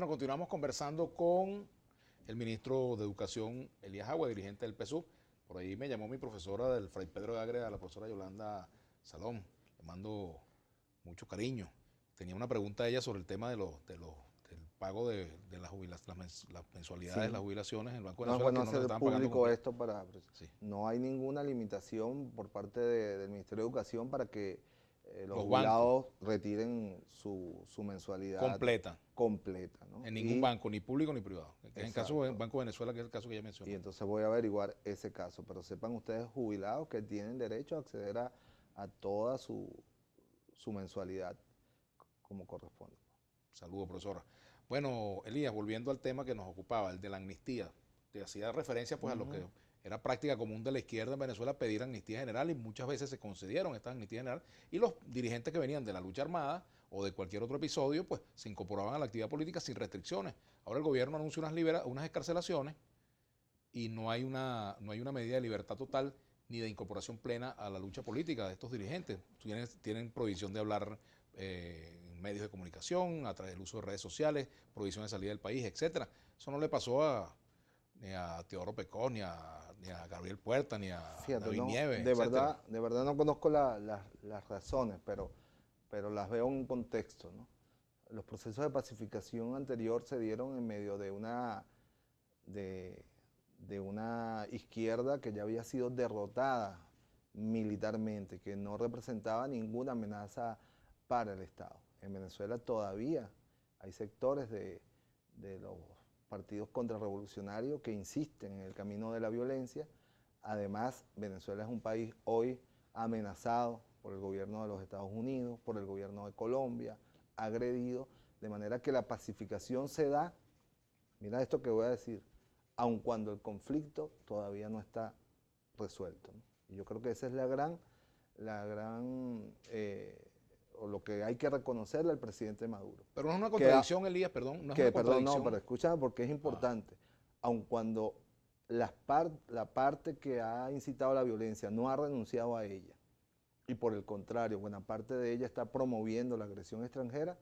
Bueno, continuamos conversando con el ministro de Educación, Elías Agua, dirigente del PSUV. Por ahí me llamó mi profesora del Fray Pedro de Ágreda, la profesora Yolanda Salón. Le mando mucho cariño. Tenía una pregunta a ella sobre el tema del pago de las mensualidades de las Sí, jubilaciones en el Banco de no es Venezuela, bueno que no las hacer estaban pagando público completo. esto para... Sí. No hay ninguna limitación por parte del Ministerio de Educación para que los Los bancos jubilados retiren su mensualidad completan completa, ¿no? en ningún Y, banco, ni público ni privado. Que es en el caso del exacto, Banco de Venezuela, que es el caso que ella y mencionó. entonces voy a averiguar ese caso, pero sepan ustedes jubilados que tienen derecho a acceder a toda su mensualidad como corresponde. Saludos, profesora. Bueno, Elías, volviendo al tema que nos ocupaba, el de la amnistía, te hacía referencia pues a lo que era práctica común de la izquierda en Venezuela pedir amnistía general y muchas veces se concedieron estas amnistías generales y los dirigentes que venían de la lucha armada o de cualquier otro episodio pues se incorporaban a la actividad política sin restricciones. Ahora el gobierno anuncia unas escarcelaciones y no hay una medida de libertad total ni de incorporación plena a la lucha política de estos dirigentes. Tienen prohibición de hablar en medios de comunicación, a través del uso de redes sociales, prohibición de salida del país, etcétera. Eso no le pasó ni a Teodoro Pecós, ni a Gabriel Puerta, ni a Fíjate, David no, Nieves, etcétera. de verdad no conozco las razones, pero las veo en un contexto, ¿no? Los procesos de pacificación anterior se dieron en medio de, de una izquierda que ya había sido derrotada militarmente, que no representaba ninguna amenaza para el Estado. En Venezuela todavía hay sectores de los partidos contrarrevolucionarios que insisten en el camino de la violencia. Además, Venezuela es un país hoy amenazado por el gobierno de los Estados Unidos, por el gobierno de Colombia, agredido, de manera que la pacificación se da, mira esto que voy a decir, aun cuando el conflicto todavía no está resuelto, ¿no? Y yo creo que esa es o lo que hay que reconocerle al presidente Maduro. Pero no es una Que, contradicción, Elías, perdón, no es una perdón, no, contradicción. pero escúchame porque es Ah, importante, aun cuando la parte que ha incitado la violencia no ha renunciado a ella, y por el contrario, buena parte de ella está promoviendo la agresión extranjera,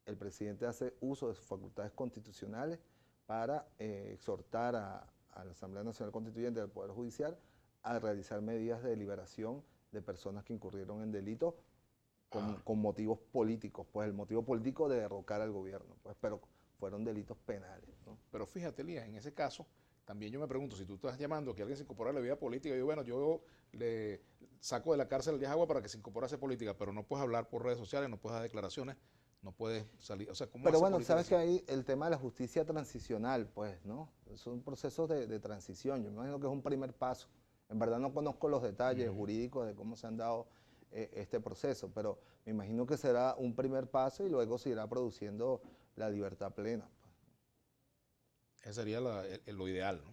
el presidente hace uso de sus facultades constitucionales para exhortar a la Asamblea Nacional Constituyente del Poder Judicial a realizar medidas de liberación de personas que incurrieron en delitos ah. con motivos políticos, pues el motivo político de derrocar al gobierno, pues, pero fueron delitos penales, ¿no? Pero fíjate, Elías, en ese caso, también yo me pregunto, si tú estás llamando a que alguien se incorpore a la vida política, yo, bueno, yo le saco de la cárcel al Elías Agua para que se incorpore a esa política, pero no puedes hablar por redes sociales, no puedes dar declaraciones, no puedes salir, o sea, ¿cómo Pero hace bueno, política sabes que así? hay el tema de la justicia transicional, pues, ¿no? Son procesos de transición. Yo me imagino que es un primer paso. En verdad no conozco los detalles jurídicos de cómo se han dado este proceso, pero me imagino que será un primer paso y luego se irá produciendo la libertad plena, pues. Ese sería lo ideal, ¿no?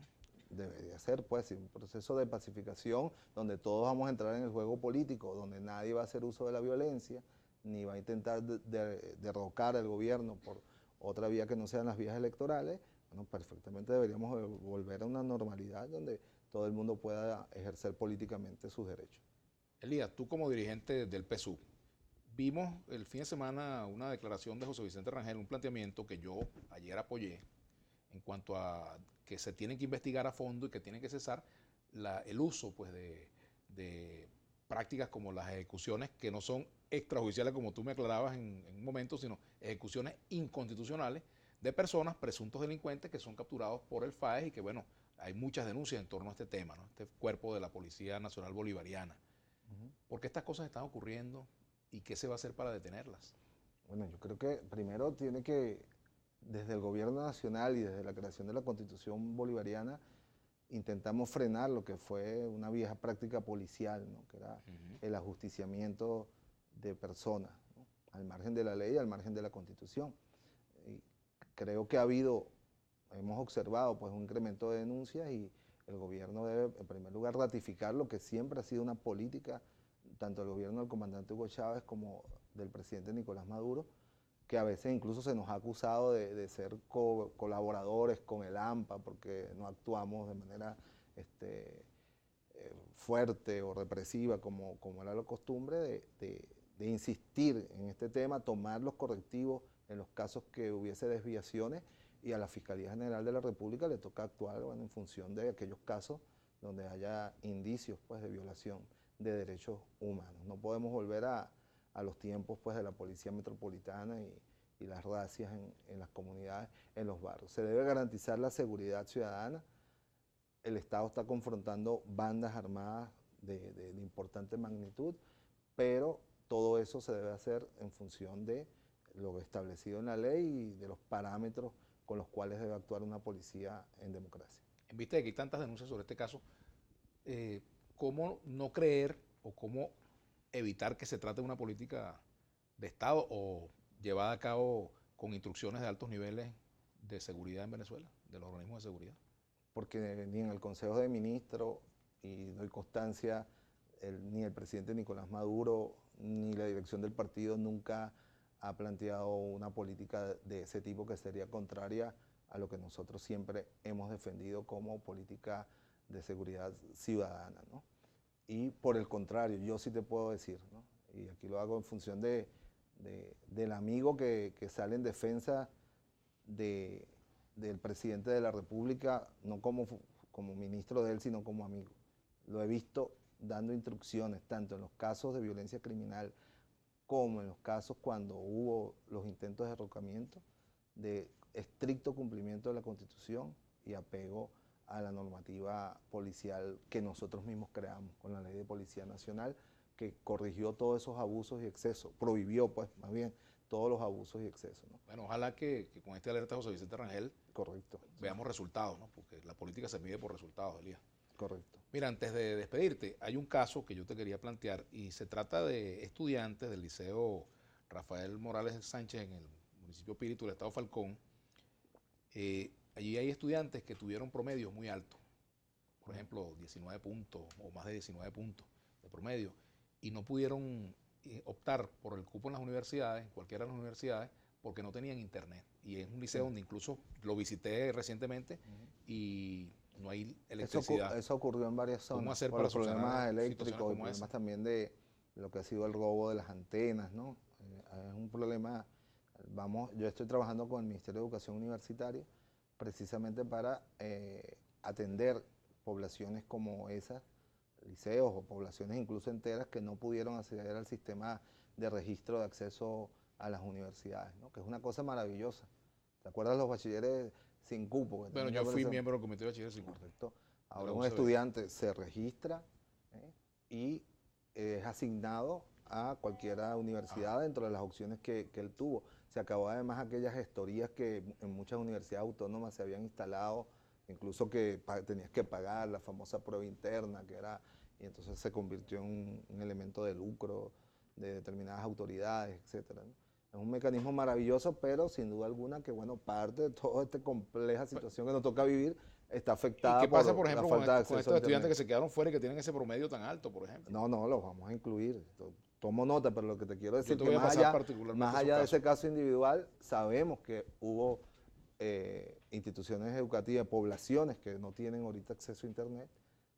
Debería ser, pues, sí, un proceso de pacificación donde todos vamos a entrar en el juego político, donde nadie va a hacer uso de la violencia, ni va a intentar derrocar al gobierno por otra vía que no sean las vías electorales. Bueno, perfectamente deberíamos volver a una normalidad donde todo el mundo pueda ejercer políticamente sus derechos. Elías, tú como dirigente del PSUV, vimos el fin de semana una declaración de José Vicente Rangel, un planteamiento que yo ayer apoyé, en cuanto a que se tienen que investigar a fondo y que tienen que cesar el uso pues, de prácticas como las ejecuciones que no son extrajudiciales, como tú me aclarabas en un momento, sino ejecuciones inconstitucionales de personas, presuntos delincuentes, que son capturados por el FAES y que, bueno, hay muchas denuncias en torno a este tema, ¿no? Este cuerpo de la Policía Nacional Bolivariana. ¿Por qué estas cosas están ocurriendo y qué se va a hacer para detenerlas? Bueno, yo creo que primero tiene que, desde el gobierno nacional y desde la creación de la Constitución bolivariana, intentamos frenar lo que fue una vieja práctica policial, ¿no? Que era el ajusticiamiento de personas, ¿no? Al margen de la ley, al margen de la Constitución. Y creo que hemos observado pues, un incremento de denuncias y el gobierno debe, en primer lugar, ratificar lo que siempre ha sido una política, tanto del gobierno del comandante Hugo Chávez como del presidente Nicolás Maduro, que a veces incluso se nos ha acusado de ser colaboradores con el AMPA porque no actuamos de manera fuerte o represiva como era la costumbre de insistir en este tema, tomar los correctivos en los casos que hubiese desviaciones, y a la Fiscalía General de la República le toca actuar, bueno, en función de aquellos casos donde haya indicios, pues, de violación de derechos humanos. No podemos volver a los tiempos, pues, de la Policía Metropolitana y las racias en las comunidades, en los barrios. Se debe garantizar la seguridad ciudadana. El Estado está confrontando bandas armadas de importante magnitud, pero todo eso se debe hacer en función de lo establecido en la ley y de los parámetros con los cuales debe actuar una policía en democracia. En vista de que hay tantas denuncias sobre este caso, ¿cómo no creer o cómo evitar que se trate de una política de Estado o llevada a cabo con instrucciones de altos niveles de seguridad en Venezuela, de los organismos de seguridad? Porque ni en el Consejo de Ministros, y doy constancia, ni el presidente Nicolás Maduro, ni la dirección del partido nunca ha planteado una política de ese tipo que sería contraria a lo que nosotros siempre hemos defendido como política de seguridad ciudadana, ¿no? Y por el contrario, yo sí te puedo decir, ¿no? Y aquí lo hago en función del amigo que sale en defensa del presidente de la República, no como ministro de él, sino como amigo. Lo he visto dando instrucciones, tanto en los casos de violencia criminal como en los casos cuando hubo los intentos de derrocamiento, de estricto cumplimiento de la Constitución y apego a la normativa policial que nosotros mismos creamos con la Ley de Policía Nacional, que corrigió todos esos abusos y excesos, prohibió, pues, más bien, todos los abusos y excesos, ¿no? Bueno, ojalá que con este alerta José Vicente Rangel Correcto. veamos resultados, ¿no? Porque la política se mide por resultados, Elías. Correcto. Mira, antes de despedirte, hay un caso que yo te quería plantear y se trata de estudiantes del Liceo Rafael Morales Sánchez en el municipio Píritu del estado Falcón. Allí hay estudiantes que tuvieron promedios muy altos, por ejemplo, 19 puntos o más de 19 puntos de promedio, y no pudieron optar por el cupo en las universidades, en cualquiera de las universidades, porque no tenían internet. Y es un liceo donde incluso lo visité recientemente y no hay electricidad. Eso ocurrió en varias zonas. ¿Cómo hacer por para los problemas solucionar eléctricos situaciones y como problemas esa? también de lo que ha sido el robo de las antenas, ¿no? Es un problema. Yo estoy trabajando con el Ministerio de Educación Universitaria precisamente para atender poblaciones como esas, liceos o poblaciones incluso enteras que no pudieron acceder al sistema de registro de acceso a las universidades, ¿no? Que es una cosa maravillosa. ¿Te acuerdas los bachilleres sin cupo? Bueno, yo fui miembro del comité de bachilleres sin cupo. Correcto. Ahora un estudiante se registra y es asignado a cualquier universidad dentro de las opciones que él tuvo. Se acabó además aquellas gestorías que en muchas universidades autónomas se habían instalado, incluso que tenías que pagar la famosa prueba interna, y entonces se convirtió en un elemento de lucro de determinadas autoridades, etcétera, ¿no? Es un mecanismo maravilloso, pero sin duda alguna que, bueno, parte de toda esta compleja situación que nos toca vivir está afectada por ejemplo, la falta de acceso con estos estudiantes que se quedaron fuera y que tienen ese promedio tan alto, por ejemplo? No, los vamos a incluir. Tomo nota, pero lo que te quiero decir Yo te que voy a pasar particularmente más allá de ese caso individual, sabemos que hubo instituciones educativas, poblaciones que no tienen ahorita acceso a internet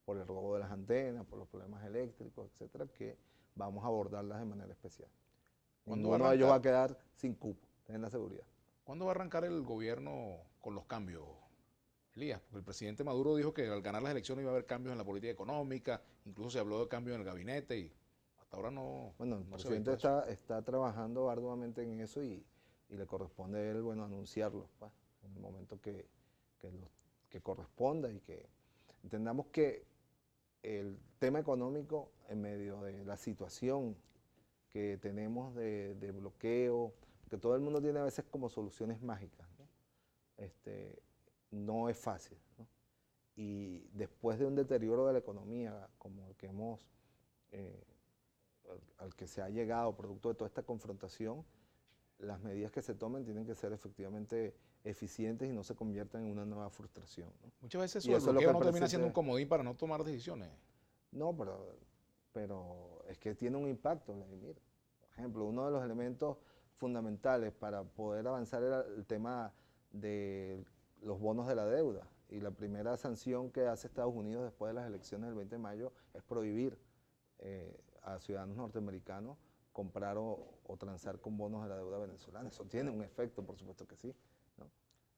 por el robo de las antenas, por los problemas eléctricos, etcétera, que vamos a abordarlas de manera especial. Ninguno de ellos va a quedar sin cupo, ten la seguridad. ¿Cuándo va a arrancar el gobierno con los cambios, Elías? Porque el presidente Maduro dijo que al ganar las elecciones iba a haber cambios en la política económica, incluso se habló de cambios en el gabinete y hasta ahora no. Bueno, el no presidente está trabajando arduamente en eso y le corresponde a él, bueno, anunciarlo, pues, en el momento que corresponda, y que entendamos que el tema económico, en medio de la situación que tenemos de bloqueo, que todo el mundo tiene a veces como soluciones mágicas, ¿no? No es fácil, ¿no? Y después de un deterioro de la economía como el que al que se ha llegado producto de toda esta confrontación, las medidas que se tomen tienen que ser efectivamente eficientes y no se conviertan en una nueva frustración, ¿no? Muchas veces el bloqueo no termina siendo un comodín para no tomar decisiones. No, pero es que tiene un impacto, Vladimir. Por ejemplo, uno de los elementos fundamentales para poder avanzar era el tema de los bonos de la deuda. Y la primera sanción que hace Estados Unidos después de las elecciones del 20 de mayo es prohibir a ciudadanos norteamericanos comprar o transar con bonos de la deuda venezolana. Eso tiene un efecto, por supuesto que sí, ¿no?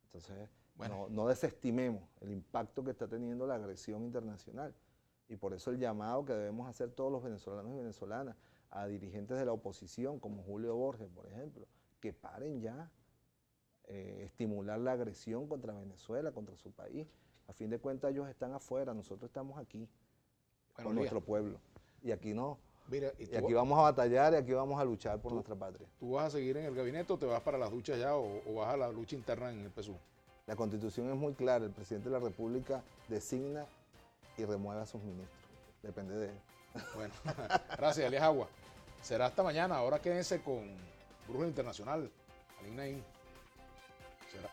Entonces, Bueno. no desestimemos el impacto que está teniendo la agresión internacional. Y por eso el llamado que debemos hacer todos los venezolanos y venezolanas a dirigentes de la oposición, como Julio Borges, por ejemplo, que paren ya, estimular la agresión contra Venezuela, contra su país. A fin de cuentas ellos están afuera, nosotros estamos aquí, Bueno, con nuestro pueblo. Y aquí no. Mira, Y aquí vamos a batallar y aquí vamos a luchar por nuestra patria. ¿Tú vas a seguir en el gabinete o te vas para las duchas ya o vas a la lucha interna en el PSUV? La Constitución es muy clara, el presidente de la República designa y remueve a sus ministros. Depende de él. Bueno, gracias, Elías Agua. Será hasta mañana. Ahora quédense con Brújula Internacional. Alin Naim. Será.